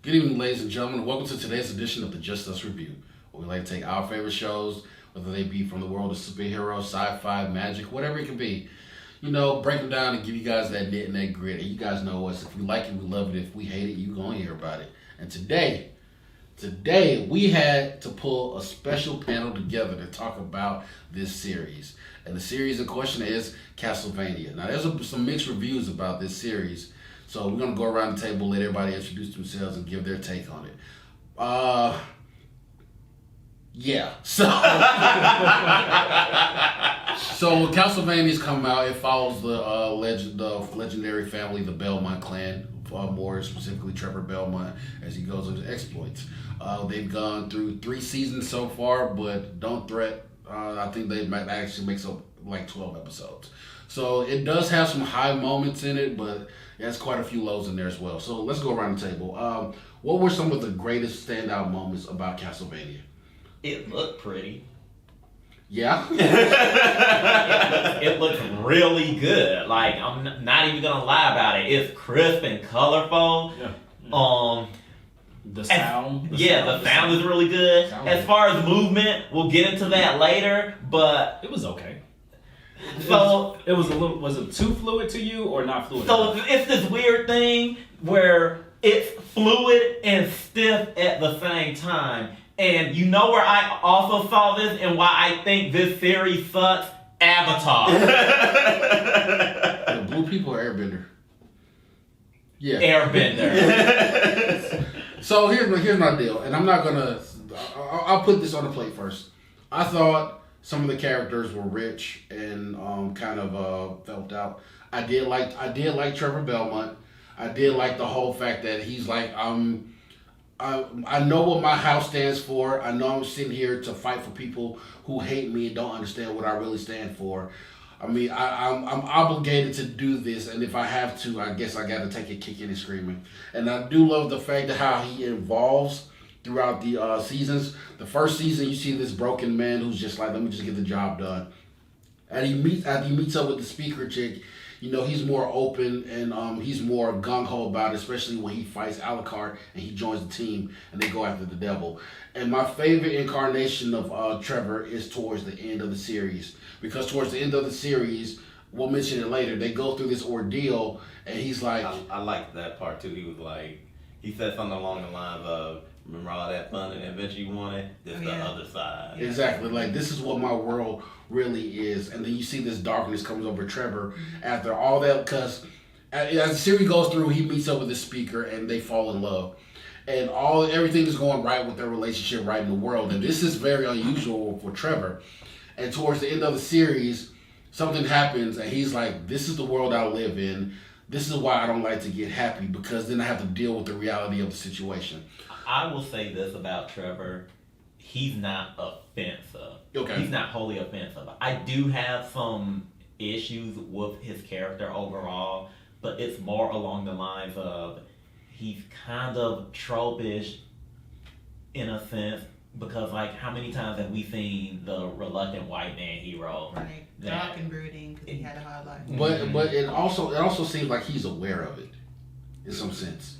Good evening, ladies and gentlemen. Welcome to today's edition of the Just Us Review, where we like to take our favorite shows, whether they be from the world of superheroes, sci-fi, magic, whatever it can be. You know, break them down and give you guys that knit and that grit. And you guys know us. If we like it, we love it. If we hate it, you're going to hear about it. And today, we had to pull a special panel together to talk about this series. And the series in question is Castlevania. Now, there's some mixed reviews about this series. So we're going to go around the table, let everybody introduce themselves and give their take on it. Yeah. So when Castlevania's come out, it follows the legendary family, the Belmont clan, more specifically Trevor Belmont, as he goes on his exploits. They've gone through 3 seasons so far, but don't threat. I think they might actually make up like 12 episodes. So it does have some high moments in it, but it has quite a few lows in there as well. So let's go around the table. What were some of the greatest standout moments about Castlevania? It looked pretty. Yeah? It looked really good. Like, I'm not even gonna lie about it. It's crisp and colorful. Yeah. The sound. The sound is really good. As far as movement, we'll get into that later, but it was okay. So it was a little. Was it too fluid to you or not fluid? So it's this weird thing where it's fluid and stiff at the same time. And you know where I also saw this and why I think this series sucks? Avatar. The blue people are Airbender. Yeah. Airbender. So here's my deal, and I'm not gonna. I'll put this on the plate first. I thought some of the characters were rich and kind of felt out. I did like Trevor Belmont. I did like the whole fact that he's like I know what my house stands for. I know I'm sitting here to fight for people who hate me and don't understand what I really stand for. I mean, I'm obligated to do this, and if I have to, I guess I got to take it kicking and screaming. And I do love the fact that how he evolves throughout the seasons. The first season, you see this broken man who's just like, let me just get the job done. And after he meets up with the speaker chick, you know, he's more open and he's more gung-ho about it, especially when he fights Alucard and he joins the team and they go after the devil. And my favorite incarnation of Trevor is towards the end of the series. Because towards the end of the series, we'll mention it later, they go through this ordeal and he's like... I liked that part too. He was like, he said something along the lines of, remember all that fun and adventure you wanted? This the other side. Exactly. Like, this is what my world really is. And then you see this darkness comes over Trevor after all that, because as the series goes through, he meets up with the speaker and they fall in love. And everything is going right with their relationship right in the world. And this is very unusual for Trevor. And towards the end of the series, something happens and he's like, this is the world I live in. This is why I don't like to get happy, because then I have to deal with the reality of the situation. I will say this about Trevor. He's not offensive. Okay. He's not wholly offensive. I do have some issues with his character overall, but it's more along the lines of he's kind of tropish in a sense, because like how many times have we seen the reluctant white man hero? Right. Dark and brooding because he had a hard life. But it also seems like he's aware of it in some sense.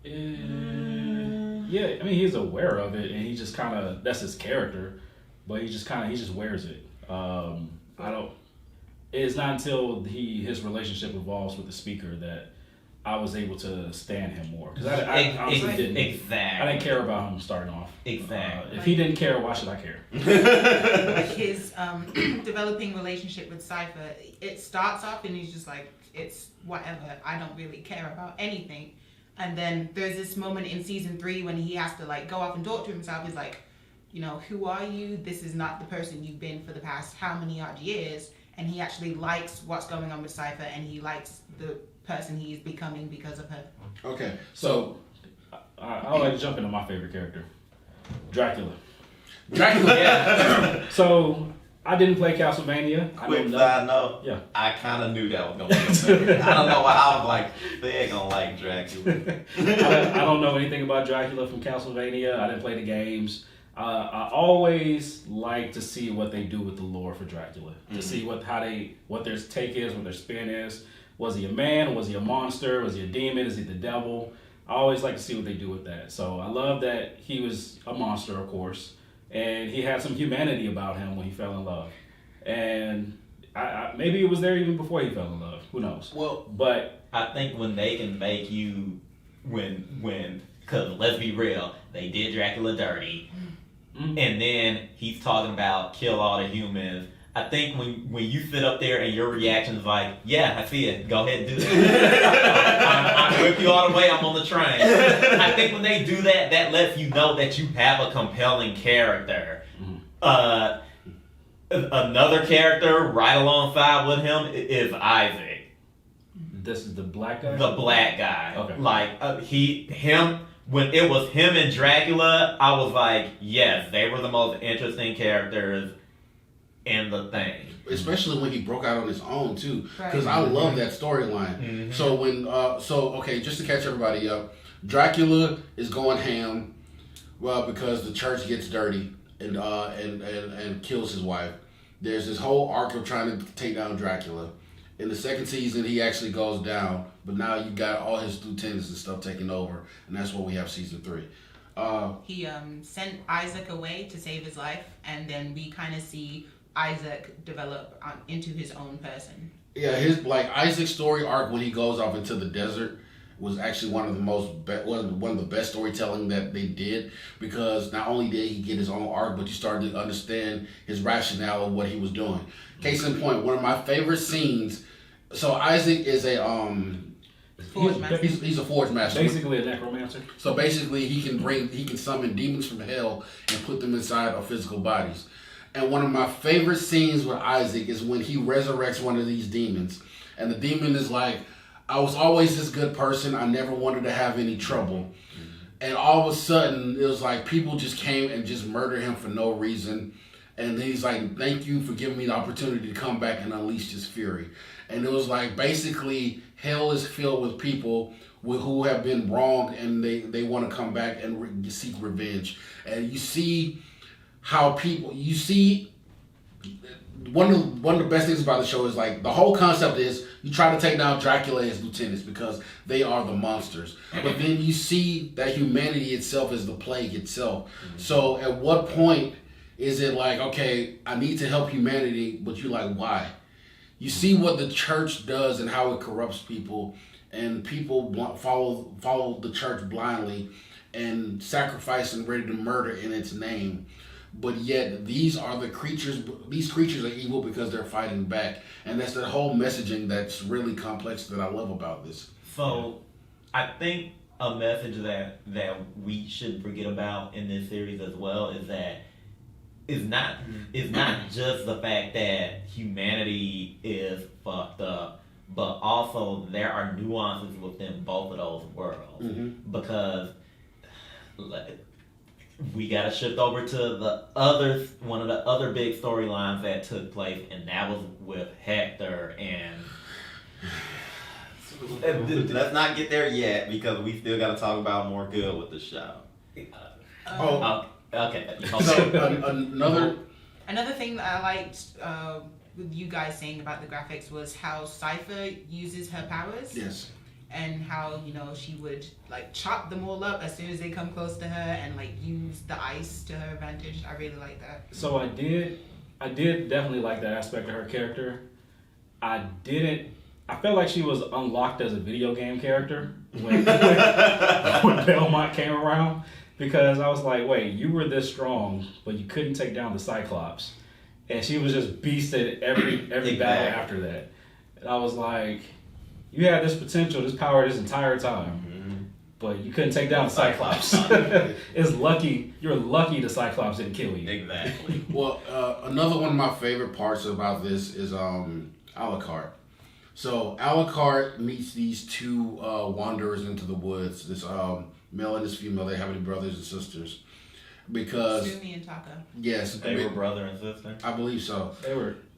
Yeah, I mean, he's aware of it, and he just kind of, that's his character, but he just wears it. It's not until his relationship evolves with the speaker that I was able to stand him more. Because I honestly didn't. Exactly. I didn't care about him starting off. Exactly. If he didn't care, why should I care? His developing relationship with Cypher, it starts off and he's just like, it's whatever. I don't really care about anything. And then there's this moment in season 3 when he has to like go off and talk to himself. He's like, you know, who are you? This is not the person you've been for the past how many odd years. And he actually likes what's going on with Cypher, and he likes the person he's becoming because of her. Okay, so I would like to jump into my favorite character, Dracula. Yeah. So I didn't play Castlevania. Quick side note, yeah. I kind of knew that was going to be your favorite. I don't know why I was like, they ain't going to like Dracula. I don't know anything about Dracula from Castlevania. I didn't play the games. I always like to see what they do with the lore for Dracula, to see what their take is, what their spin is. Was he a man? Was he a monster? Was he a demon? Is he the devil? I always like to see what they do with that. So I love that he was a monster, of course, and he had some humanity about him when he fell in love. And I maybe it was there even before he fell in love. Who knows? Well, but I think when they can make you, because let's be real, they did Dracula dirty, and then he's talking about kill all the humans. I think when you sit up there and your reaction is like, yeah, I see it, go ahead and do that. I'm with you all the way, I'm on the train. I think when they do that, that lets you know that you have a compelling character. Another character right alongside with him is Isaac. This is the black guy? The black guy. Okay. Like, when it was him and Dracula, I was like, yes, they were the most interesting characters in the thing. especially when he broke out on his own too, because Right. I love that storyline. Mhm. So when okay, just to catch everybody up, Dracula is going ham, well, because the church gets dirty and kills his wife. There's this whole arc of trying to take down Dracula. In the second season, he actually goes down, but now you got all his lieutenants and stuff taking over, and that's what we have season 3. He sent Isaac away to save his life, and then we kind of see Isaac develop into his own person. Yeah, his Isaac's story arc when he goes off into the desert was actually one of the best storytelling that they did, because not only did he get his own arc, but you started to understand his rationale of what he was doing. Case in point, one of my favorite scenes. So Isaac is a Forge master. he's a forge master. Basically a necromancer. So basically, he can summon demons from hell and put them inside of physical bodies. And one of my favorite scenes with Isaac is when he resurrects one of these demons, and the demon is like, "I was always this good person. I never wanted to have any trouble." And all of a sudden, it was like people just came and just murdered him for no reason. And he's like, "Thank you for giving me the opportunity to come back and unleash this fury." And it was like, basically, hell is filled with people who have been wronged, and they want to come back and seek revenge. And you see how you see one of the best things about the show is like the whole concept is you try to take down Dracula and his lieutenants because they are the monsters. But then you see that humanity itself is the plague itself. Mm-hmm. So at what point is it like, okay, I need to help humanity, but you're like, why? You see what the church does and how it corrupts people, and people follow the church blindly and sacrifice and ready to murder in its name. But yet these creatures are evil because they're fighting back. And that's the whole messaging that's really complex that I love about this. So, I think a message that we shouldn't forget about in this series as well is that it's not just the fact that humanity is fucked up, but also there are nuances within both of those worlds. Mm-hmm. Because we gotta shift over to one of the other big storylines that took place, and that was with Hector and. Let's not get there yet because we still got to talk about more good with the show. Okay. So Another thing that I liked with you guys saying about the graphics was how Cypher uses her powers. Yes. And how, she would like chop them all up as soon as they come close to her and like use the ice to her advantage. I really like that. So I did definitely like that aspect of her character. I felt like she was unlocked as a video game character when Belmont came around, because I was like, wait, you were this strong, but you couldn't take down the Cyclops. And she was just beasted every battle after that. And I was like, you had this potential, this power this entire time, but you couldn't take down the Cyclops. You're lucky the Cyclops didn't kill you. Exactly. Well, another one of my favorite parts about this is Alucard. So Alucard meets these two wanderers into the woods. This male and this female. They have any brothers and sisters? Because Sumi and Taka. Yes, They were brother and sister. I believe so.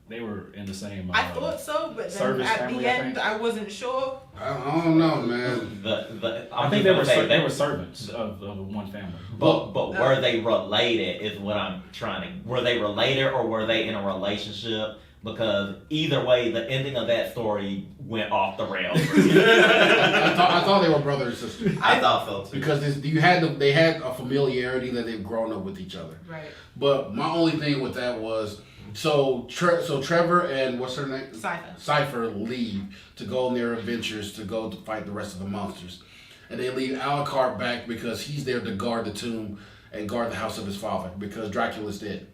They were in the same. I thought so, but then at family, the end, I wasn't sure. I don't know, man. I think they were servants of one family. But were they related? Is what I'm trying to. Were they related or were they in a relationship? because either way, the ending of that story went off the rails. I thought they were brother and sister. I thought so too. Because they had a familiarity that they've grown up with each other. Right. But my only thing with that was, so Trevor and what's her name? Cypher leave to go on their adventures to go to fight the rest of the monsters. And they leave Alucard back because he's there to guard the tomb and guard the house of his father because Dracula's dead.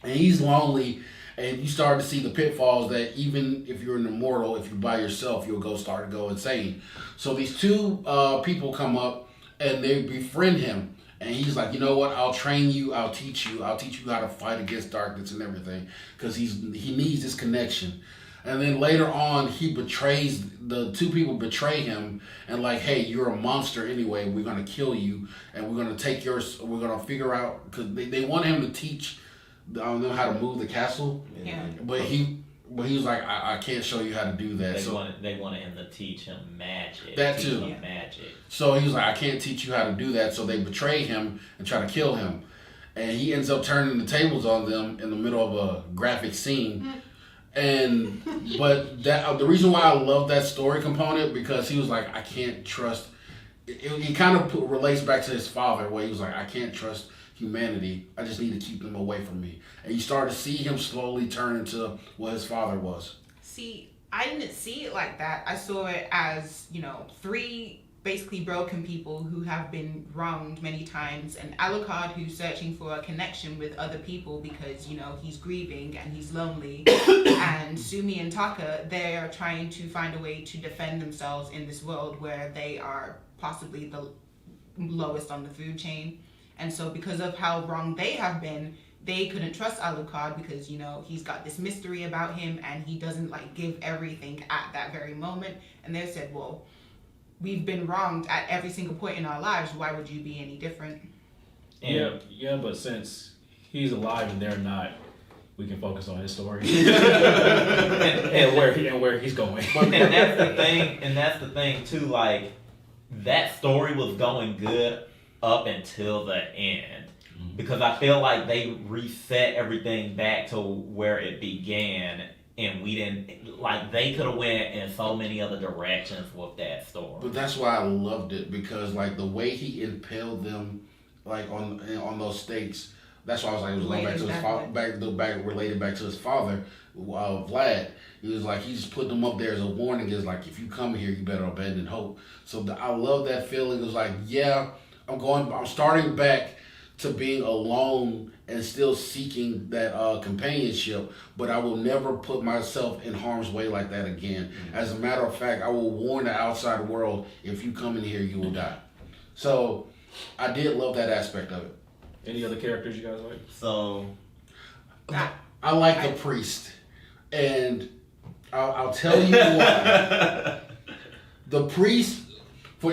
And he's lonely, and you start to see the pitfalls that even if you're an immortal, if you're by yourself, you'll start to go insane. So these two people come up and they befriend him. And he's like, you know what? I'll train you. I'll teach you how to fight against darkness and everything, because he needs this connection. And then later on, the two people betray him and like, hey, you're a monster anyway. We're gonna kill you, and we're gonna take yours. We're gonna figure out, because they want him to teach them how to move the castle. Yeah. But he was like, I can't show you how to do that. They wanted him to teach him magic. That too. Magic. So he was like, I can't teach you how to do that. So they betray him and try to kill him. And he ends up turning the tables on them in the middle of a graphic scene. But the reason why I love that story component, because he was like, I can't trust. He kind of relates back to his father, where he was like, I can't trust humanity. I just need to keep them away from me. And you start to see him slowly turn into what his father was. See, I didn't see it like that. I saw it as, three basically broken people who have been wronged many times, and Alucard, who's searching for a connection with other people because, he's grieving and he's lonely, and Sumi and Taka, they are trying to find a way to defend themselves in this world where they are possibly the lowest on the food chain. And so because of how wrong they have been, they couldn't trust Alucard because, he's got this mystery about him and he doesn't give everything at that very moment. And they said, well, we've been wronged at every single point in our lives. Why would you be any different? Yeah, but since he's alive and they're not, we can focus on his story and where he's going. And that's the thing too. That story was going good up until the end, because I feel like they reset everything back to where it began, and we didn't they could have went in so many other directions with that story. But that's why I loved it, because the way he impaled them on those stakes, that's why I was like, it was going back to his father, related back to his father, Vlad. He was like, he just put them up there as a warning, is like, if you come here, you better abandon hope. So I love that feeling. It was like, yeah, I'm starting back to being alone and still seeking that companionship, but I will never put myself in harm's way like that again. As a matter of fact, I will warn the outside world, if you come in here, you will die. So I did love that aspect of it. Any other characters you guys like? So I like the priest, and I'll tell you why. The priest, for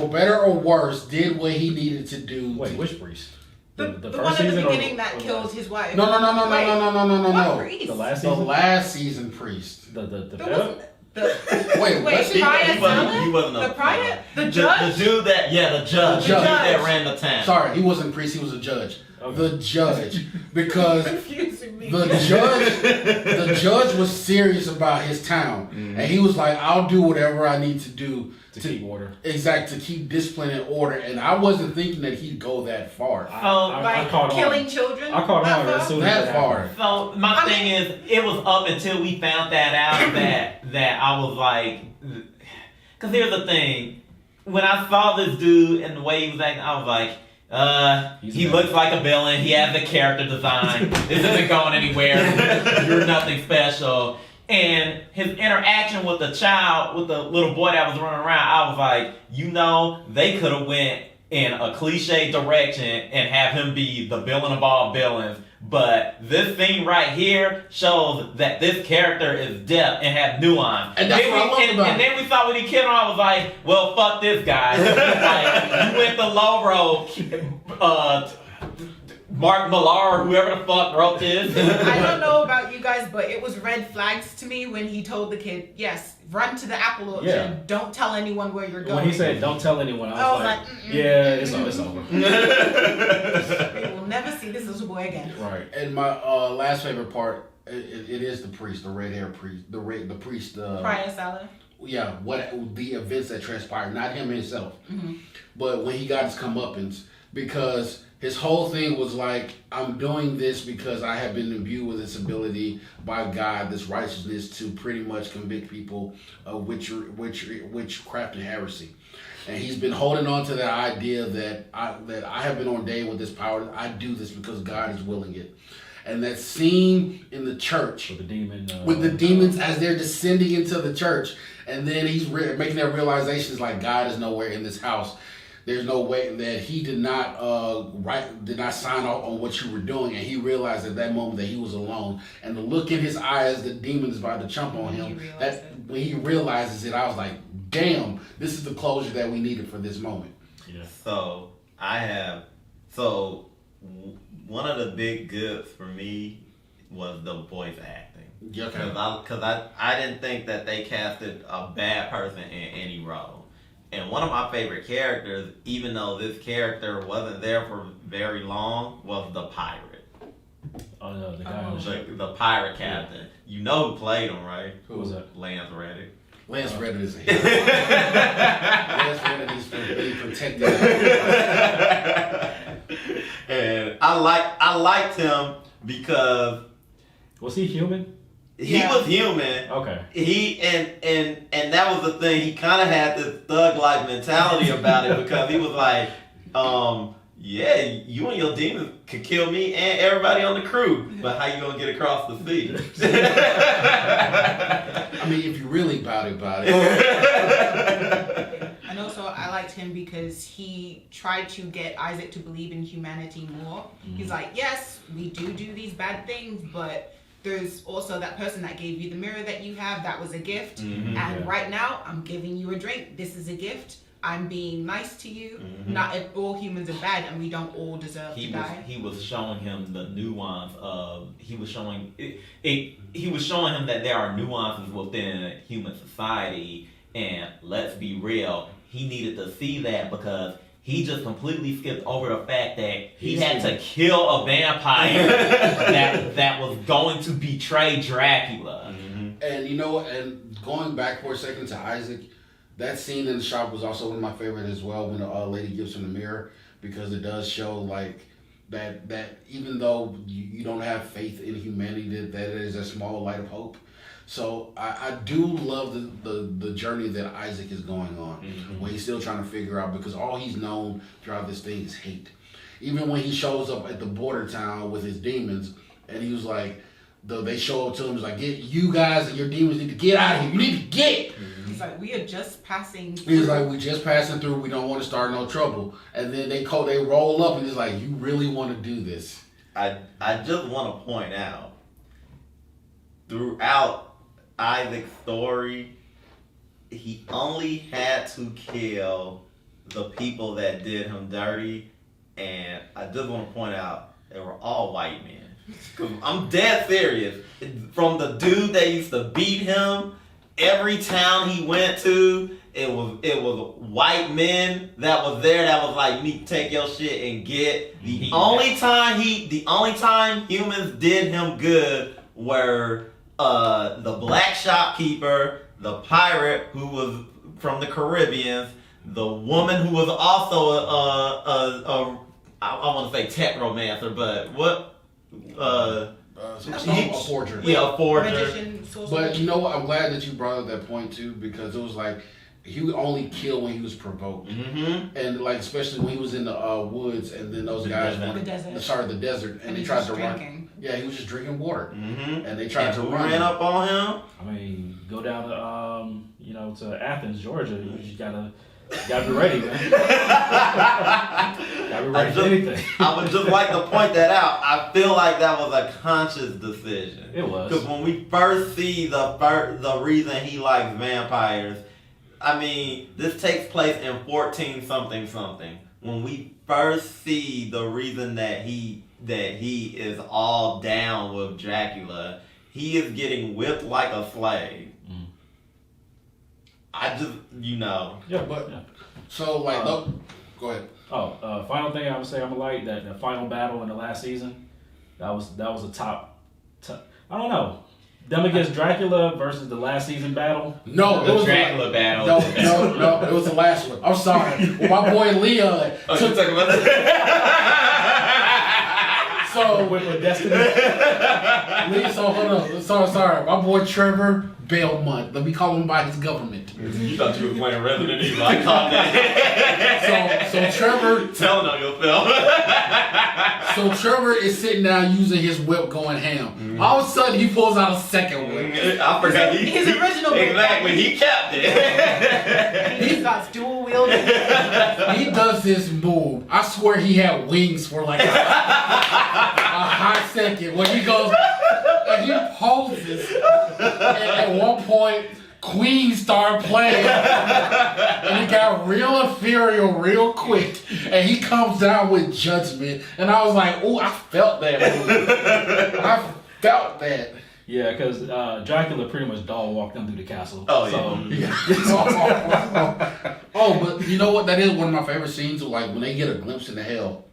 better or worse, did what he needed to do. Wait, which priest? The first one at the season beginning that killed his wife. No. What priest? The last The season? last season priest. The Wait, what? he wasn't the a prior? The judge? The dude that the judge that ran the town. Sorry, he wasn't priest. He was a judge. Okay. The judge, because Confusing me. the judge was serious about his town, and he was like, "I'll do whatever I need to do to keep order." Exactly, to keep discipline and order. And I wasn't thinking that he'd go that far. I caught killing on. children? I caught on as soon as That far. So my thing is, it was up until we found that out that I was like, because here's the thing, when I saw this dude and the way he was acting, I was like, he looks like a villain. He has a character design. This isn't going anywhere. You're nothing special. And his interaction with the child, with the little boy that was running around, I was like, they could have went in a cliche direction and have him be the villain of all villains. But this scene right here shows that this character is depth and has nuance. And that's what I love about it. And then we saw when he killed him, I was like, well, fuck this guy. You went the low road. Mark Millar, whoever the fuck wrote this. I don't know about you guys, but it was red flags to me when he told the kid, yes, run to the apple orchard. Yeah. Don't tell anyone where you're going. When he said, "Don't tell anyone," I was like, mm-mm. "Yeah, it's over." We will never see this little boy again. Right. And my last favorite part It is the priest, the red hair priest, the priest. Prior Salah. Yeah, what the events that transpired, not him himself, but when he got his comeuppance, because his whole thing was like, I'm doing this because I have been imbued with this ability by God, this righteousness to pretty much convict people of witchcraft and heresy. And he's been holding on to that idea that I have been ordained with this power. I do this because God is willing it. And that scene in the church with the demons as they're descending into the church, and then he's making that realization, is like, God is nowhere in this house. There's no way that he did not sign off on what you were doing, and he realized at that moment that he was alone. And the look in his eyes, the demon is about to jump on him. When he realizes it, I was like, damn, this is the closure that we needed for this moment. Yeah. So one of the big goods for me was the voice acting. Yeah, okay. Because I didn't think that they casted a bad person in any role. And one of my favorite characters, even though this character wasn't there for very long, was the pirate. Oh no, the guy on the pirate captain. You know who played him, right? Who was that? Lance Reddick. Lance Reddick is a hero. Lance Reddick is being protected. And I liked him because was he human? He was human. Okay. He and that was the thing. He kind of had this thug-like mentality about it because he was like, yeah, you and your demons could kill me and everybody on the crew, but how you gonna get across the sea? I mean, if you really about it. And also, I liked him because he tried to get Isaac to believe in humanity more. He's like, yes, we do these bad things, but there's also that person that gave you the mirror that you have. That was a gift. And right now, I'm giving you a drink. This is a gift. I'm being nice to you. Not if all humans are bad and we don't all deserve to die. He was showing him the nuance of. He was showing him that there are nuances within human society, and let's be real, he needed to see that because he just completely skipped over the fact that he had to kill a vampire that was going to betray Dracula. And you know, and going back for a second to Isaac, that scene in the shop was also one of my favorites as well, when the lady gives him the mirror, because it does show like that even though you don't have faith in humanity, that it is a small light of hope. So I do love the journey that Isaac is going on, when he's still trying to figure out, because all he's known throughout this thing is hate. Even when he shows up at the border town with his demons, and he was like, they show up to him, he's like, you guys and your demons need to get out of here. You need to get. He's like, we are just passing through. He's like, we just passing through. We don't want to start no trouble. And then they roll up, and he's like, you really want to do this? I just want to point out, throughout Isaac's story, he only had to kill the people that did him dirty, and I just want to point out they were all white men. I'm dead serious. From the dude that used to beat him, every town he went to, it was white men that was there that was like, you need to take your shit and get. The only time humans did him good were the black shopkeeper, the pirate who was from the Caribbean, the woman who was also I want to say technomancer, but what? A forger. Yeah, a forger. Magician, But you know what? I'm glad that you brought up that point too, because it was like he would only kill when he was provoked, and like especially when he was in the woods, and then those guys the desert. the desert, and they tried to run. Yeah, he was just drinking water, and they tried to run. Ran up on him. I mean, go down to to Athens, Georgia. You just gotta be ready, man. Gotta be ready for anything. I would just like to point that out. I feel like that was a conscious decision. It was. Because when we first see the reason he likes vampires, I mean, this takes place in 14-something. When we first see the reason that he is all down with Dracula, he is getting whipped like a slave. I just, Yeah, but So like, go ahead. Final thing I would say, I'm like that the final battle in the last season. That was a top. I I don't know. Them against Dracula versus the last season battle. No, it The was Dracula battle. No, it was the last one. I'm sorry. Well, my boy Leon. Oh, you talking about that? So With Destiny. So hold on. Sorry. My boy Trevor Belmont. Let me call him by his government. You thought you were playing Resident Evil. I caught that. So Trevor. Telling on your film. So Trevor is sitting down using his whip, going ham. All of a sudden, he pulls out a second whip. I forgot His original whip. Exactly, he kept it. He starts dual wielding. He does this move. I swear he had wings for like a hot second when he goes and he poses. And at one point, Queen started playing, and it got real ethereal real quick, and he comes down with Judgment, and I was like, "Ooh, I felt that move. I felt that." Yeah, because Dracula pretty much dog walked them through the castle. Oh, yeah. Oh, but you know what? That is one of my favorite scenes. Like when they get a glimpse into hell,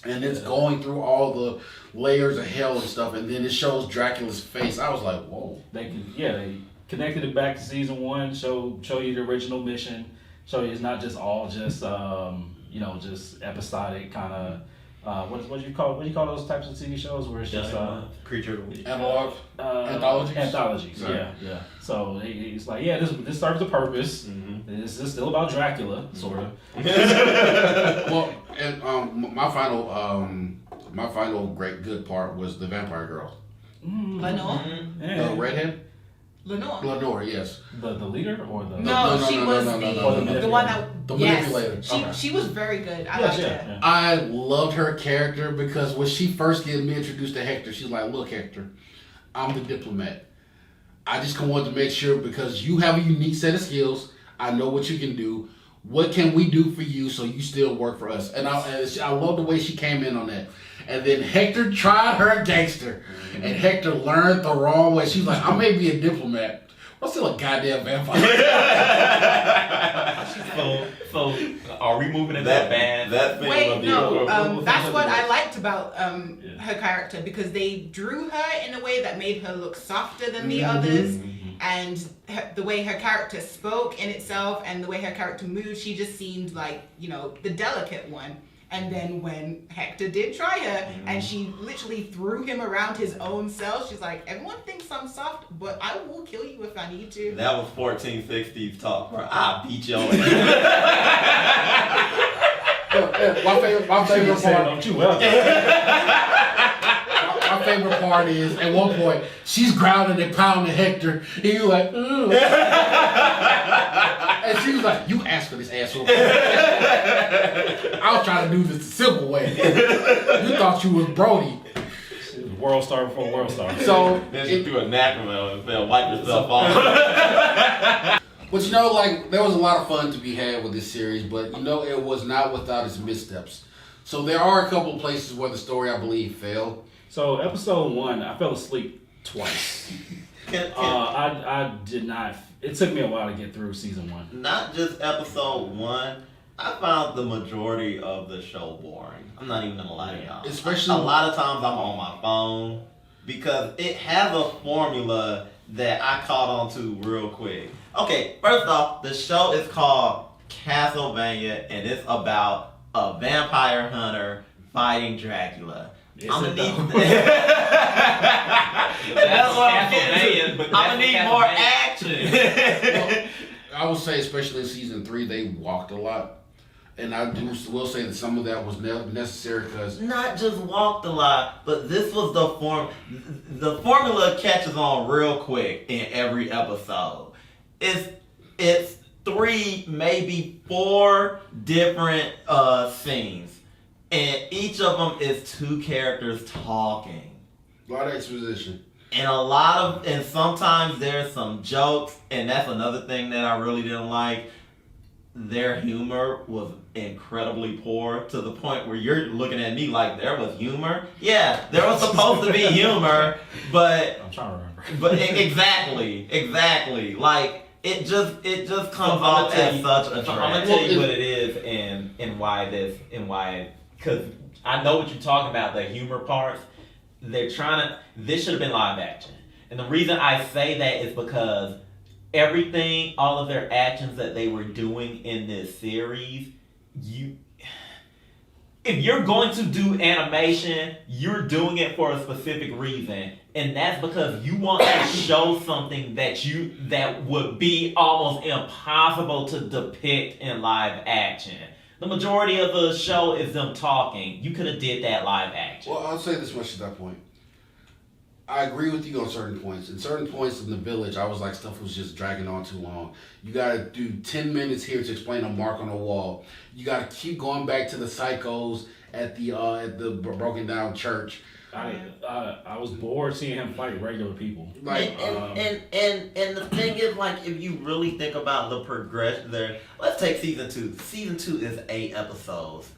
and it's going through all the layers of hell and stuff, and then it shows Dracula's face. I was like, "Whoa!" They connected it back to season 1. Show you the original mission. Show you it's not just all just just episodic kind of. What do you call those types of TV shows where it's just Creature of the Week. Analog anthologies. Anthologies, Right. yeah. So it's like, this serves a purpose. Mm-hmm. This is still about Dracula, sort of. Well, and my final great good part was the vampire girl, Lenore? the redhead. Lenore, yes. The leader or the No, she was the one that The yes, manipulator. she was very good. I liked her. Yeah. I loved her character because when she first gets me introduced to Hector, she's like, "Look, Hector, I'm the diplomat. I just wanted to make sure because you have a unique set of skills. I know what you can do. What can we do for you so you still work for us?" And I love the way she came in on that. And then Hector tried her gangster, and Hector learned the wrong way. She's like, "I may be a diplomat, but I'm still a goddamn vampire." So are we moving into a band? That thing Wait, of the no. That's what I liked about her character because they drew her in a way that made her look softer than the others, and the way her character spoke in itself and the way her character moved, she just seemed like the delicate one. And then when Hector did try her, and she literally threw him around his own cell, she's like, "Everyone thinks I'm soft, but I will kill you if I need to." That was 1460s talk, bro. I'll beat your ass. My favorite part. Don't you well? My favorite part is at one point she's growling and pounding Hector, and he's like, "Ugh." And she was like, "You asked for this, asshole." I was trying to do this the simple way. You thought you was Brody. World star before world star. So Then she threw a Necromel and fell, wipe yourself off. But there was a lot of fun to be had with this series, but it was not without its missteps. So there are a couple of places where the story, I believe, failed. So episode 1, I fell asleep twice. I did not. It took me a while to get through season 1. Not just episode 1. I found the majority of the show boring. I'm not even gonna lie to y'all. Especially a lot of times I'm on my phone because it has a formula that I caught on to real quick. Okay, first off, the show is called Castlevania and it's about a vampire hunter fighting Dracula. I'm gonna need that's what I'm getting to. I'm gonna need more action. Well, I would say, especially in season 3, they walked a lot. And I will say that some of that was necessary because not just walked a lot, but this was the formula catches on real quick in every episode. It's 3, maybe 4 different scenes, and each of them is 2 characters talking. a lot of exposition. And sometimes there's some jokes, and that's another thing that I really didn't like. Their humor was incredibly poor to the point where you're looking at me like there was humor. Yeah, there was supposed to be humor, but I'm trying to remember. But exactly. Like it just comes off as such a I'm trash. gonna tell you what it is and why because I know what you're talking about, the humor parts. they're trying to. This should have been live action, and the reason I say that is because everything, all of their actions that they were doing in this series, if you're going to do animation, you're doing it for a specific reason, and that's because you want to show something that would be almost impossible to depict in live action. The majority of the show is them talking. You could have did that live action. Well, I'll say this much at that point. I agree with you on certain points. In certain points in the village, I was like, stuff was just dragging on too long. You gotta do 10 minutes here to explain a mark on the wall. You gotta keep going back to the psychos at the broken down church. I was bored seeing him fight regular people. Like, and the thing is, like, if you really think about the progression there, let's take season 2. Season 2 is 8 episodes.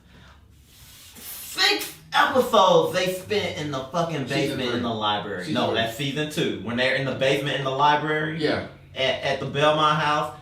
6 episodes they spent in the fucking basement in the library. No, that's season 2. When they're in the basement in the library. Yeah. At the Belmont house.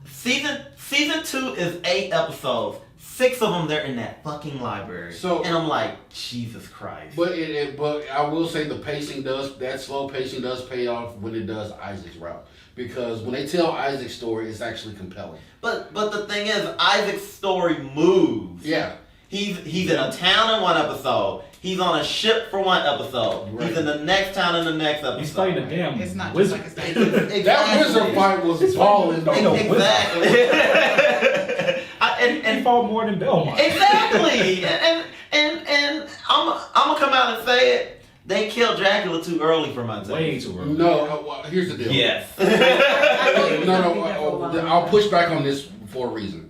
Season 2 is 8 episodes. 6 of them, they're in that fucking library. So, and I'm like, Jesus Christ. But but I will say that slow pacing does pay off when it does Isaac's route. Because when they tell Isaac's story, it's actually compelling. But the thing is, Isaac's story moves. Yeah. He's in a town in one episode. He's on a ship for one episode. Right. He's in the next town in the next episode. He's fighting a damn It's not wizard. just like a Exactly. That wizard fight was balling. Exactly. And fought more than Belmont. Exactly. and I'm gonna come out and say it. They killed Dracula too early for my taste. Way too early. No, here's the deal. Yes. I'll push back on this for a reason.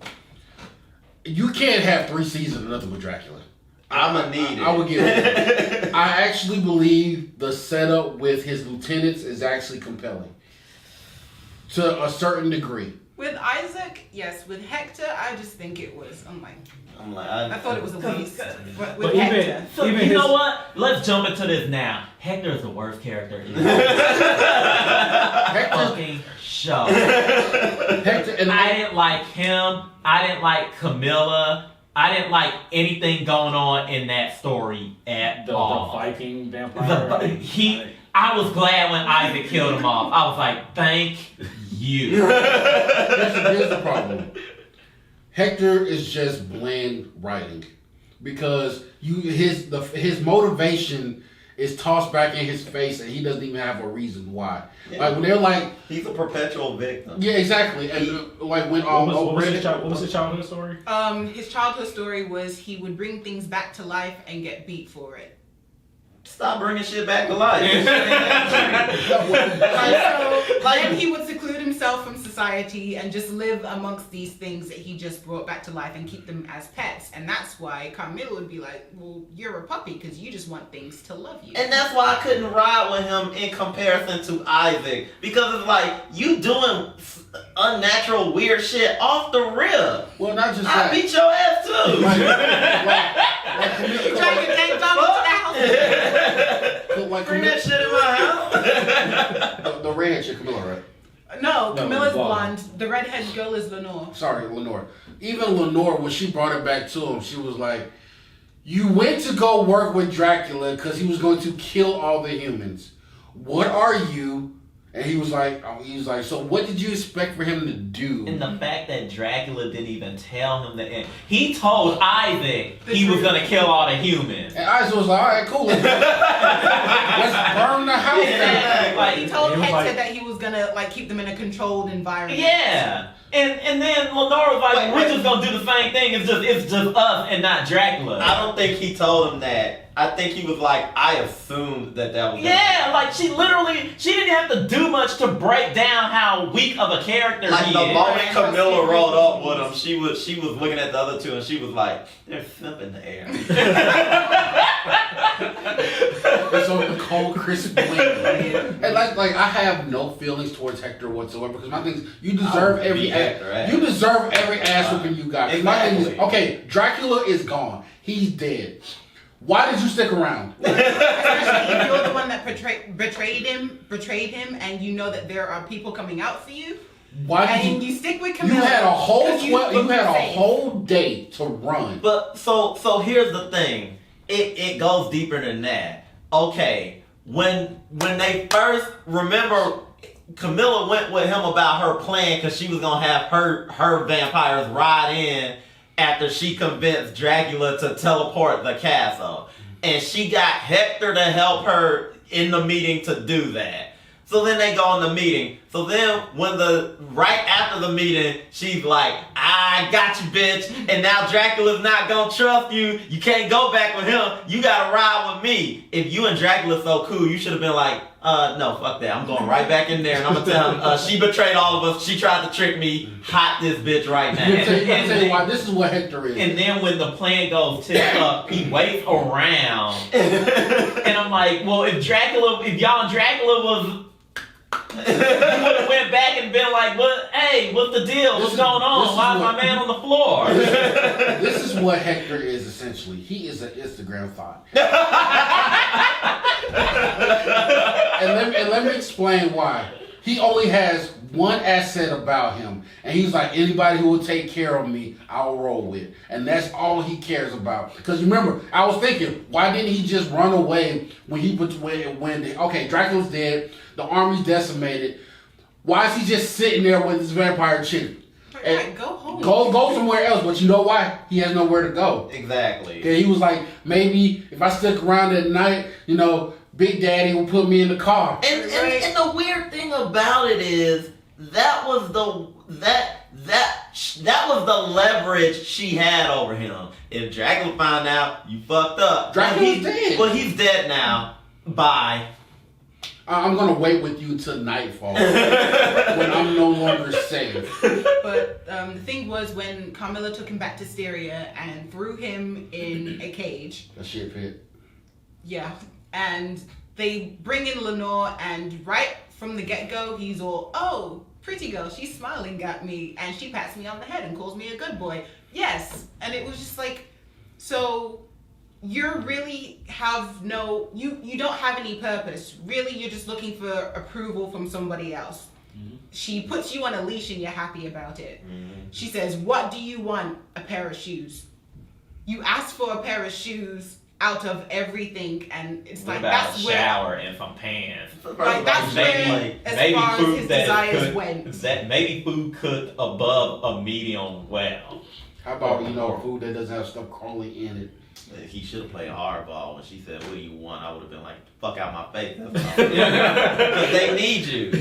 You can't have 3 seasons of nothing with Dracula. I'ma need it. I would give it. I actually believe the setup with his lieutenants is actually compelling. To a certain degree. With Isaac, yes. With Hector, I just think it was. I thought it was a waste. But with Hector, So you know what? Let's jump into this now. Hector is the worst character in the fucking show. I didn't like him. I didn't like Camilla. I didn't like anything going on in that story at all. The Viking vampire. I was glad when Isaac killed him off. I was like, thank you. Here's the problem. Hector is just bland writing, because his motivation is tossed back in his face, and he doesn't even have a reason why. Yeah. Like when they're like, he's a perpetual victim. Yeah, exactly. And like when what was his childhood story? His childhood story was he would bring things back to life and get beat for it. Stop bringing shit back to life. Then he would seclude himself from society and just live amongst these things that he just brought back to life and keep them as pets. And that's why Carmilla would be like, well, you're a puppy because you just want things to love you. And that's why I couldn't ride with him in comparison to Isaac. Because it's like, you doing unnatural weird shit off the rip. Well, not just I beat your ass too. You trying to get gang dog into the house? Bring that shit in my house. The redhead chick, Camilla, right? No, Camilla's blonde. The redhead girl is Lenore. Sorry, Lenore. Even Lenore, when she brought it back to him, she was like, you went to go work with Dracula because he was going to kill all the humans. What are you? And he was like, so what did you expect for him to do? And the fact that Dracula didn't even tell him the end. He told Isaac he was going to kill all the humans. And Isaac was like, all right, cool. Let's burn the house down. Like, he told Hector that he was going to keep them in a controlled environment. Yeah. And then Lenore was like, we're just going to do the same thing. It's just us and not Dracula. I don't think he told him that. I think he was like, I assumed that was... Yeah, like she didn't have to do much to break down how weak of a character he is. Like the moment Camilla rolled up with him, she was looking at the other two and she was like, there's simp in the air. It's on the cold, crisp wind. And like I have no feelings towards Hector whatsoever, because my thing is, you deserve every ass whooping you got. Exactly. My thing is, okay, Dracula is gone. He's dead. Why did you stick around? Especially if you're the one that betrayed him, and you know that there are people coming out for you. Why did you stick with Camilla? You had a whole day to run. But so here's the thing. It goes deeper than that. okay, when they first remember, Camilla went with him about her plan because she was gonna have her vampires ride in after she convinced Dracula to teleport the castle, and she got Hector to help her in the meeting to do that. So then they go in the meeting. So then right after the meeting, she's like, I got you, bitch. And now Dracula's not gonna trust you. You can't go back with him. You gotta ride with me. If you and Dracula so cool, you should have been like, no, fuck that. I'm going right back in there and I'm gonna tell him, she betrayed all of us. She tried to trick me. Hot this bitch right now. I'll tell you why. This is what Hector is. And then when the plan goes tits up, he waits around. And I'm like, well, if y'all and Dracula was... you would have went back and been like, "What? Hey, what's the deal? What's going on? Why is my man on the floor?" This is what Hector is essentially. He is an Instagram thought. and let me explain why. He only has one asset about him, and he's like, anybody who will take care of me, I'll roll with, and that's all he cares about. Because remember, I was thinking, why didn't he just run away when okay, Dracula's dead, the army's decimated. Why is he just sitting there with his vampire chick? Right, go home. Go somewhere else. But you know why? He has nowhere to go. Exactly. Okay, he was like, maybe if I stick around at night, Big Daddy will put me in the car. And the weird thing about it is that was the leverage she had over him. If Dracula found out, you fucked up. Dracula's dead. Well, he's dead now. Bye. I'm gonna wait with you till nightfall when I'm no longer safe. But the thing was when Carmilla took him back to Styria and threw him in a cage. A shit pit. Yeah. And they bring in Lenore, and right from the get-go, he's all, oh, pretty girl, she's smiling at me, and she pats me on the head and calls me a good boy. Yes. And it was just like, so you really have you don't have any purpose. Really, you're just looking for approval from somebody else. Mm-hmm. She puts you on a leash and you're happy about it. Mm-hmm. She says, what do you want? A pair of shoes. You ask for a pair of shoes out of everything, and it's what like about that's a where shower and some pants. Like that's where as far as his desires went. That maybe food cooked above a medium well. How about food that doesn't have stuff crawling in it? He should have played hardball when she said, what do you want? I would have been like, fuck out my face. Because they need you.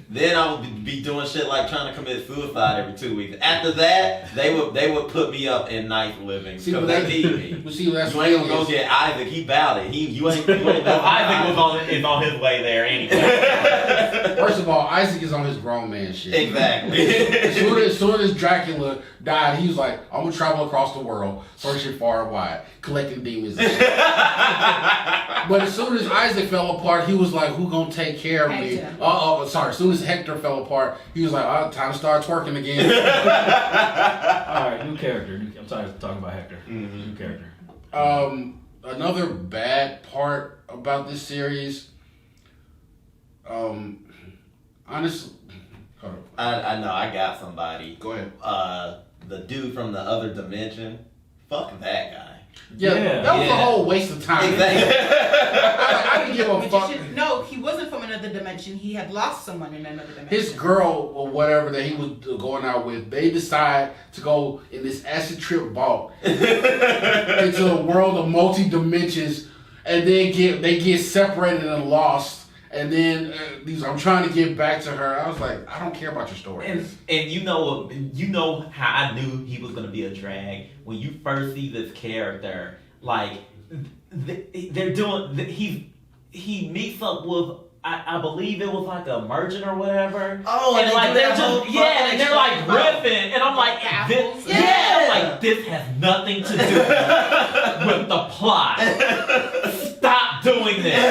Then I would be doing shit like trying to commit suicide every 2 weeks. After that, they would put me up in nice living because they need me. See, that's you ain't gonna go get Isaac. He valid. You ain't Isaac is on his way there anyway. First of all, Isaac is on his grown man shit. Exactly. As soon as Dracula died, he was like, I'm gonna travel across the world, searching far and wide, collecting demons. But as soon as Isaac fell apart, he was like, who gonna take care of me? As soon as Hector fell apart, he was like, time to start twerking again. Alright, new character. I'm tired of talking about Hector. Mm-hmm. New character. Another bad part about this series, honestly, hold on. I know, I got somebody. Go ahead. The dude from the other dimension. Fuck that guy. Yeah. That was a whole waste of time. Exactly. I didn't give a fuck. No, he wasn't from another dimension. He had lost someone in another dimension. His girl or whatever that he was going out with, they decide to go in this acid trip vault into a world of multi dimensions, and then they get separated and lost. And then I'm trying to get back to her. I was like, I don't care about your story. And you know how I knew he was gonna be a drag when you first see this character. Like they're doing. He meets up with. I believe it was like a merchant or whatever. Oh, and like they're just and they're like Griffin, and I'm like, apples. I'm like, this has nothing to do with the plot. Stop doing this.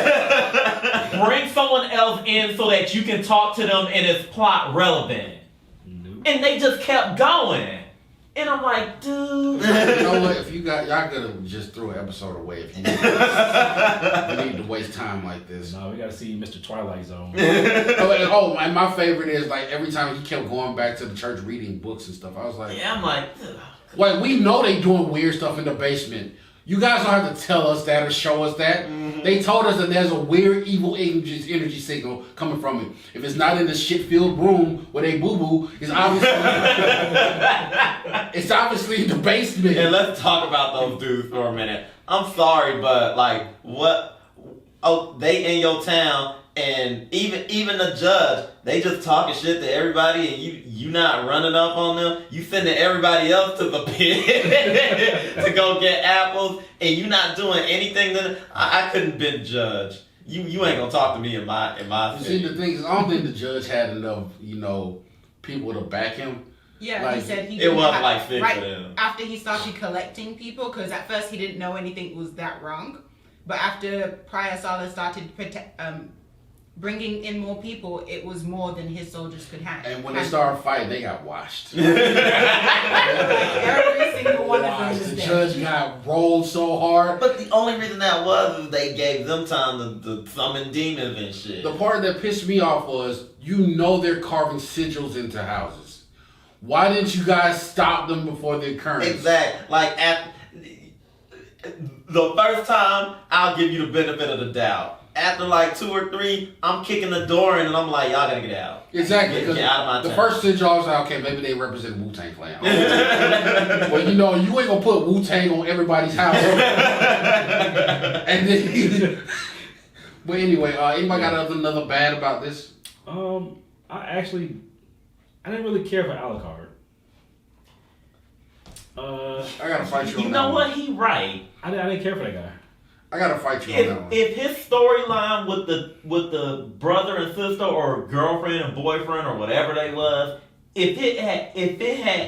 Bring someone else in so that you can talk to them and it's plot relevant. Nope. And they just kept going. And I'm like, dude. You know what? If y'all gotta just throw an episode away if you need to waste time like this. No, we gotta see Mr. Twilight Zone. And my favorite is like every time he kept going back to the church reading books and stuff. I was like, yeah, I'm like, we know they doing weird stuff in the basement. You guys don't have to tell us that or show us that. They told us that there's a weird evil energy signal coming from it. If it's not in the shit-filled room where they boo-boo, it's obviously in the basement. And let's talk about those dudes for a minute. I'm sorry, but like, what? Oh, they in your town, and even the judge, they just talking shit to everybody, and you not running up on them. You sending everybody else to the pit to go get apples, and you not doing anything. I couldn't been judge. You ain't gonna talk to me in my See, the thing is, I don't think the judge had enough, people to back him. Yeah, like, he said he it was have, like 6 right of them. after he started collecting people, because at first he didn't know anything was that wrong, but after Prior Sala started bringing in more people, it was more than his soldiers could handle. And when they started fighting, they got washed. Every single one of them was The dead. judge got rolled so hard. But the only reason that was is they gave them time to summon demons and shit. The part that pissed me off was, they're carving sigils into houses. Why didn't you guys stop them before the occurrence? Exactly. Like at the first time, I'll give you the benefit of the doubt. After like 2 or 3, I'm kicking the door in and I'm like, y'all gotta get out. Exactly. Get out of my The town. first sigil, I was like, okay, maybe they represent Wu-Tang Clan. Well, you ain't gonna put Wu-Tang on everybody's house. And then, but anyway, anybody got another bad about this? I didn't really care for Alucard. I gotta fight you on You that know one. what? He right. I didn't care for that guy. I gotta fight you on that one. If his storyline with the brother and sister or girlfriend and boyfriend or whatever they was, if it had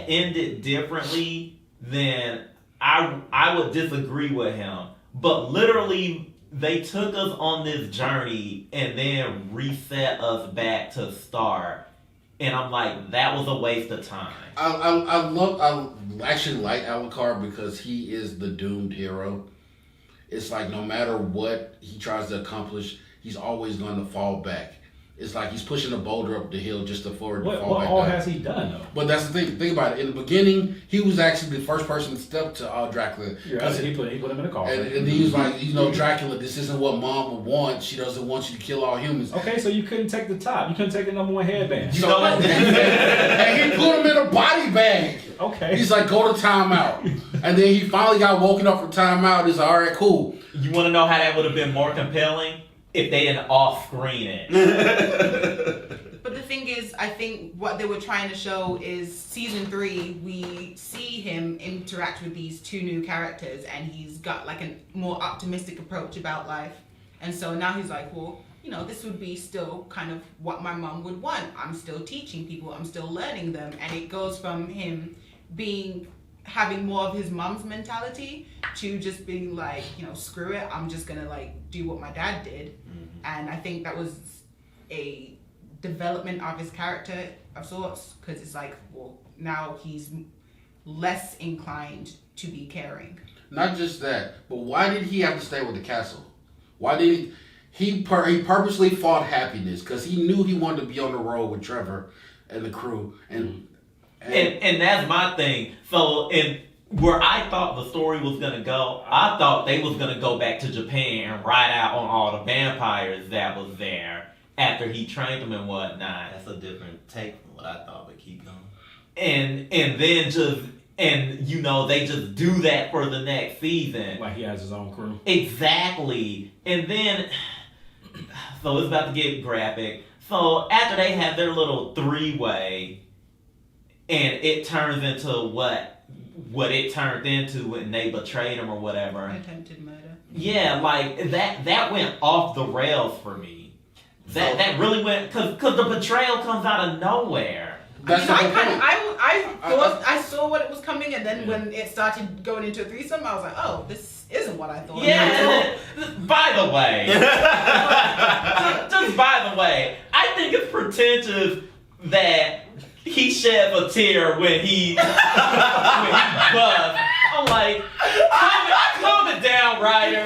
ended differently, then I would disagree with him. But literally, they took us on this journey and then reset us back to start. And I'm like, that was a waste of time. I actually like Alucard because he is the doomed hero. It's like no matter what he tries to accomplish, he's always going to fall back. It's like he's pushing a boulder up the hill just for it to fall What back all down. has he done though? But that's the thing. Think about it. In the beginning, he was actually the first person to step to Dracula. Yeah, he put him in a car. And then he was like, Dracula, this isn't what Mom would want. She doesn't want you to kill all humans. Okay, so you couldn't take the top. You couldn't take the number 1 headband. So, and he put him in a body bag. Okay. He's like, go to timeout. And then he finally got woken up from timeout. He's like, all right, cool. You want to know how that would have been more compelling? If they didn't off-screen it. But the thing is, I think what they were trying to show is season 3, we see him interact with these 2 new characters and he's got like a more optimistic approach about life. And so now he's like, well, this would be still kind of what my mom would want. I'm still teaching people, I'm still learning them. And it goes from him having more of his mom's mentality to just being like, screw it, I'm just gonna like do what my dad did. And I think that was a development of his character of sorts, because it's like, well, now he's less inclined to be caring. Not just that, but why did he have to stay with the castle? Why did he purposely fought happiness because he knew he wanted to be on the road with Trevor and the crew and that's my thing. So where I thought the story was gonna go, I thought they was gonna go back to Japan and ride out on all the vampires that was there after he trained them and whatnot. That's a different take from what I thought, but keep going. And then they just do that for the next season. Like he has his own crew. Exactly. And then, so it's about to get graphic. So after they have their little 3-way, and it turns into what it turned into when they betrayed him or whatever. Attempted murder. Yeah, like that went off the rails for me. That really went because the betrayal comes out of nowhere. That's the whole point. I saw what it was coming, and then when it started going into a threesome, I was like, oh, this isn't what I thought. Yeah. By the way, just by the way, I think it's pretentious that he sheds a tear when he buzzed. I'm like, calm it down, Ryder.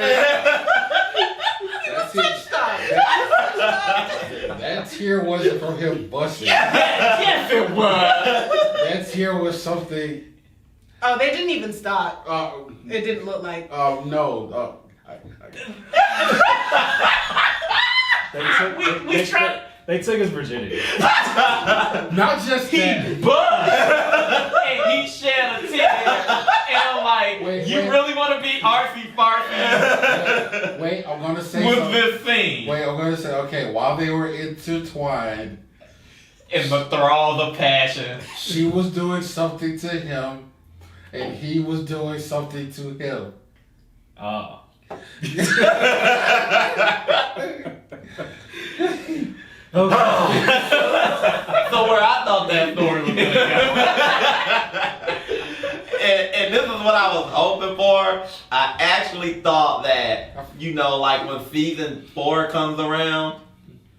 That tear wasn't from him busting. Yes, it was. That tear was something. Oh, they didn't even start. It didn't look like. No. They took his virginity. Not just He that. buzzed and he shed a tear. And I'm like, you really want to be artsy fartsy Wait, I'm gonna say with something. this thing? Wait, I'm gonna say, okay, while they were intertwined, In the thralls of passion. she was doing something to him, and he was doing something to him. Oh. Okay. So where I thought that story was going to go. And this is what I was hoping for. I actually thought that, you know, like when season 4 comes around,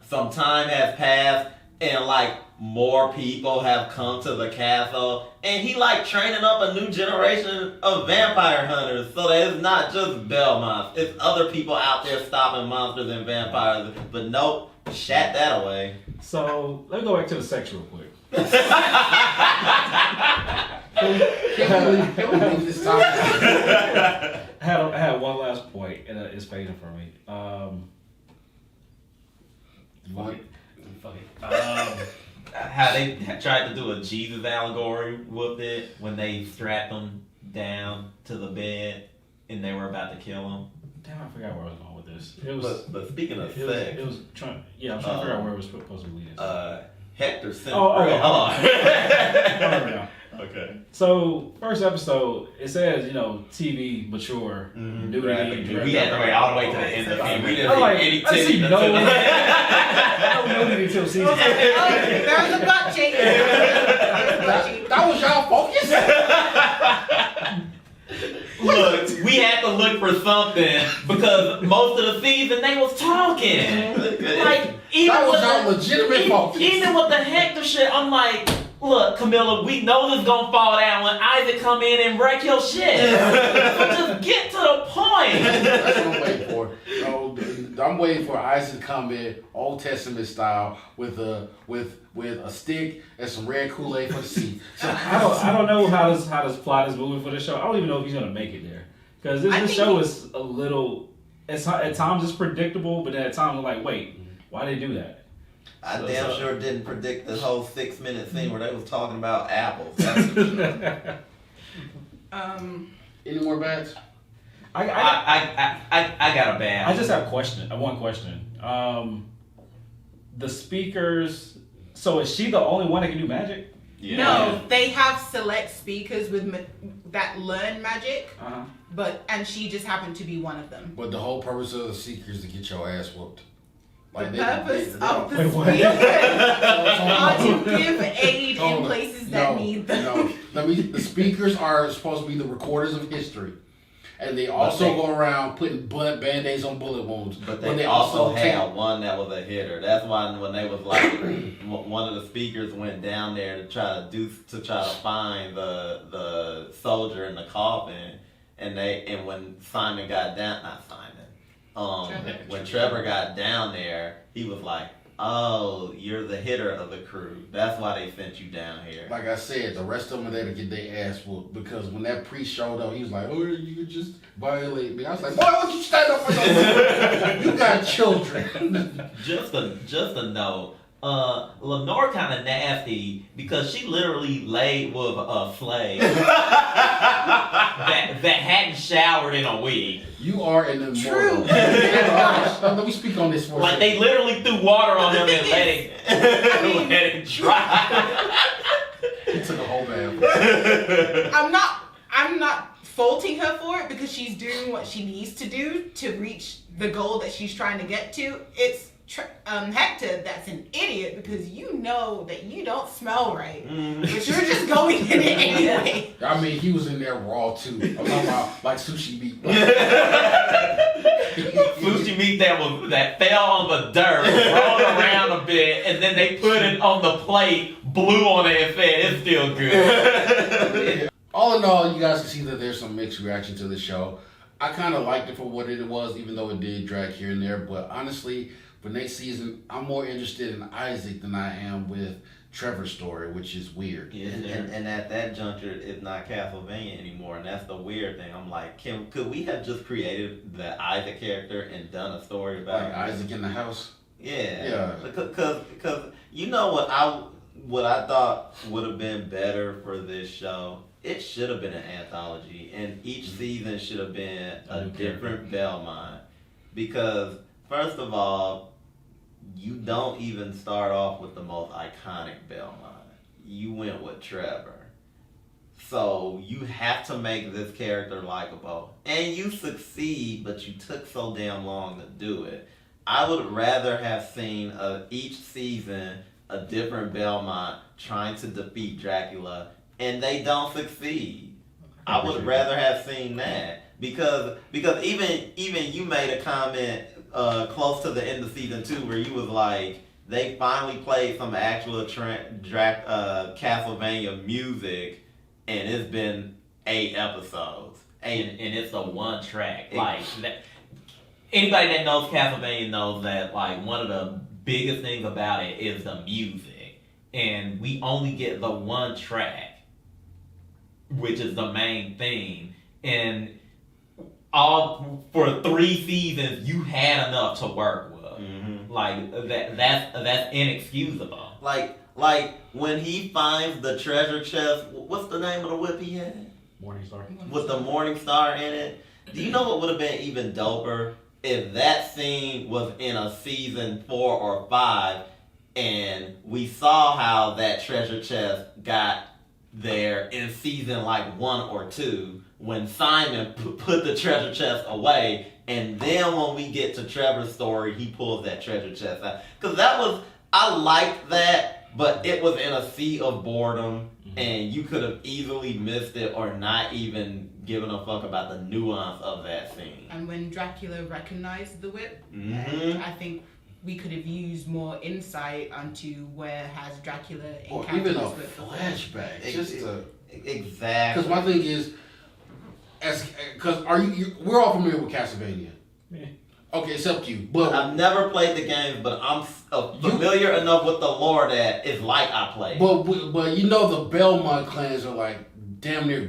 some time has passed and like more people have come to the castle and he like training up a new generation of vampire hunters so that it's not just Belmont, it's other people out there stopping monsters and vampires. But nope, shat that away. So let me go back to the sex real quick. Can we leave this topic? I had one last point, and it's fading for me. Fuck it. How they tried to do a Jesus allegory with it when they strapped him down to the bed and they were about to kill him. Damn, I forgot where I was going with this. It was. But speaking of It was, sex, it was trying. Yeah, I'm trying to figure out where it was supposed to lead. Hector sent okay. on. Hold on. Okay. So first episode, it says TV mature nudity. Graphic. We had to wait all the way to the end of the game. We didn't I'm like, see any I see titties no until nudity until season. Oh, there was a butt cheek. That was y'all focus? Look, we had to look for something because most of the season they was talking. Like even That was with y'all legitimate focus. even with the Hector shit, I'm like, look, Camilla, we know this gonna fall down when Isaac come in and wreck your shit. So just get to the point. That's what I'm waiting for. I'm waiting for Isaac to come in, Old Testament style, with a stick and some red Kool-Aid for the seat. So I don't know how this plot is moving for this show. I don't even know if he's gonna make it there because this show is a little. At times it's predictable, but then at times I'm like, wait, why did they do that? I damn sure didn't predict the whole 6-minute scene where they was talking about apples. any more bats? I got a bad. I just have one question. The speakers. So is she the only one that can do magic? Yeah. No, they have select speakers with that learn magic, and she just happened to be one of them. But the whole purpose of the Seekers is to get your ass whooped. The purpose of the Wait, what? speakers are to give aid in places that need them. The speakers are supposed to be the recorders of history. And they also go around putting band-aids on bullet wounds. But they also had one that was a hitter. That's why when they was like, one of the speakers went down there to try to find the soldier in the coffin, and when Simon got down, not Simon, when Trevor got down there, he was like, "Oh, you're the hitter of the crew. That's why they sent you down here." Like I said, the rest of them are there to get their ass whooped because when that priest showed up, he was like, "Oh, you could just violate me." I was like, "Boy, why don't you stand up for yourself? You got children." Just a note. Lenore kind of nasty because she literally laid with a slave that hadn't showered in a week. You are an immortal. True. Let me speak on this for a Like second. they literally threw water on him and let it dry. He took a whole bath. I'm not faulting her for it because she's doing what she needs to do to reach the goal that she's trying to get to. It's Hector that's an idiot because you know that you don't smell right, but you're just going in it anyway. I mean, he was in there raw too. I'm talking about like sushi meat. Sushi meat that fell on the dirt, rolled around a bit, and then they put it on the plate, blew on it, and said it's still good. All in all, you guys can see that there's some mixed reaction to the show. I kind of liked it for what it was, even though it did drag here and there. But honestly, for next season, I'm more interested in Isaac than I am with Trevor's story, which is weird. And at that juncture, it's not Castlevania anymore, and that's the weird thing. I'm like, could we have just created the Isaac character and done a story about Like Isaac in the house. Yeah. Because you know what I thought would have been better for this show. It should have been an anthology, and each season should have been a different Belmont. Because first of all, you don't even start off with the most iconic Belmont. You went with Trevor. So you have to make this character likable. And you succeed, but you took so damn long to do it. I would rather have seen each season a different Belmont trying to defeat Dracula, and they don't succeed. I would rather have seen that. Because even you made a comment close to the end of season 2 where you was like, they finally played some actual Castlevania music, and it's been 8 episodes. And it's a one track. Like that, anybody that knows Castlevania knows that like one of the biggest things about it is the music. And we only get the one track, which is the main thing. And all for 3 seasons, you had enough to work with. Mm-hmm. Like that's inexcusable. Like when he finds the treasure chest, what's the name of the whip he had? Morningstar. With the Morning Star in it. Do you know what would have been even doper if that scene was in a season 4 or 5, and we saw how that treasure chest got there in season like 1 or 2 when Simon put the treasure chest away, and then when we get to Trevor's story, he pulls that treasure chest out. Because I liked that, but it was in a sea of boredom, and you could have easily missed it or not even given a fuck about the nuance of that scene. And when Dracula recognized the whip, Mm-hmm. I think we could have used more insight onto where has Dracula Or encountered even a this whip before. flashback. Exactly. Because my thing is, we're all familiar with Castlevania. Yeah. Okay, except you. But I've never played the games, but I'm familiar enough with the lore that it's like I played. But you know the Belmont clans are like damn near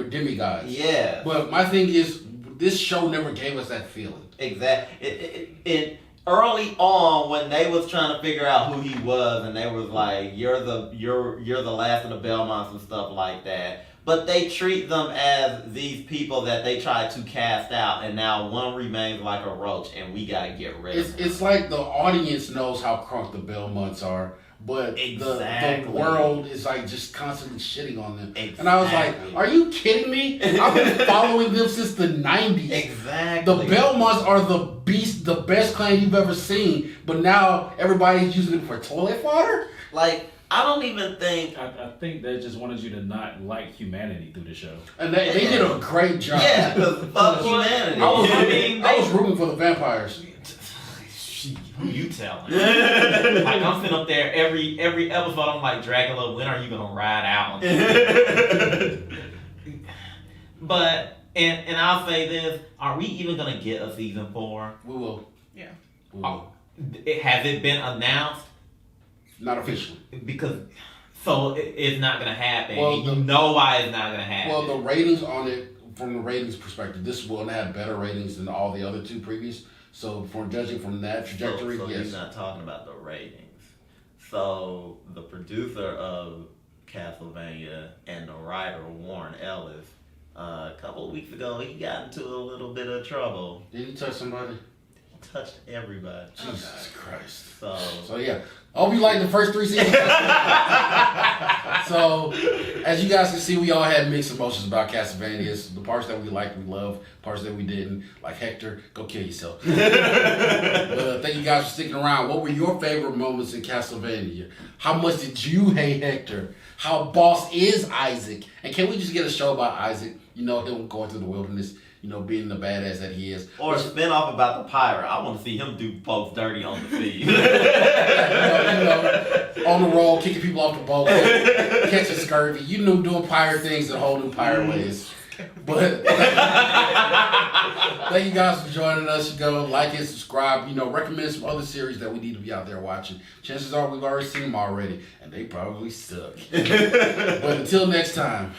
demigods. Yeah. But my thing is, this show never gave us that feeling. Exactly. It early on when they was trying to figure out who he was, and they was like, you're the last of the Belmonts and stuff like that. But they treat them as these people that they tried to cast out, and now one remains like a roach, and we gotta get rid of him. It's like the audience knows how crunk the Belmonts are, but the world is like just constantly shitting on them. Exactly. And I was like, are you kidding me? I've been following them since the 90s. Exactly. The Belmonts are the best clan you've ever seen, but now everybody's using them for toilet fodder? Like, I don't even think... I think they just wanted you to not like humanity through the show. And they did a great job. Yeah, because fuck humanity. I was rooting for the vampires. Who you telling? Like I'm sitting up there every episode. I'm like, Dracula, when are you gonna ride out? But and I'll say this: are we even gonna get a season 4? We will. Yeah. We will. Has it been announced? Not officially. Because it's not gonna happen. Well, you know why it's not gonna happen. Well, the ratings on it, from the ratings perspective, this will have better ratings than all the other 2 previous. So, for judging from that trajectory, so yes. You're not talking about the ratings. So, the producer of Castlevania and the writer, Warren Ellis, a couple of weeks ago, he got into a little bit of trouble. Did he touch somebody? He touched everybody. Jesus Christ. So yeah. I hope you like the first 3 seasons. So, as you guys can see, we all had mixed emotions about Castlevania. It's the parts that we liked, we loved. Parts that we didn't. Like Hector, go kill yourself. Thank you guys for sticking around. What were your favorite moments in Castlevania? How much did you hate Hector? How boss is Isaac? And can we just get a show about Isaac? You know, him going through the wilderness. You know, being the badass that he is. Or a spin-off about the pirate. I want to see him do folks dirty on the sea. you know, on the road, kicking people off the boat, catching scurvy. You know, doing pirate things in whole new pirate ways. But thank you guys for joining us. You go like and subscribe. Recommend some other series that we need to be out there watching. Chances are we've already seen them already, and they probably suck. But until next time.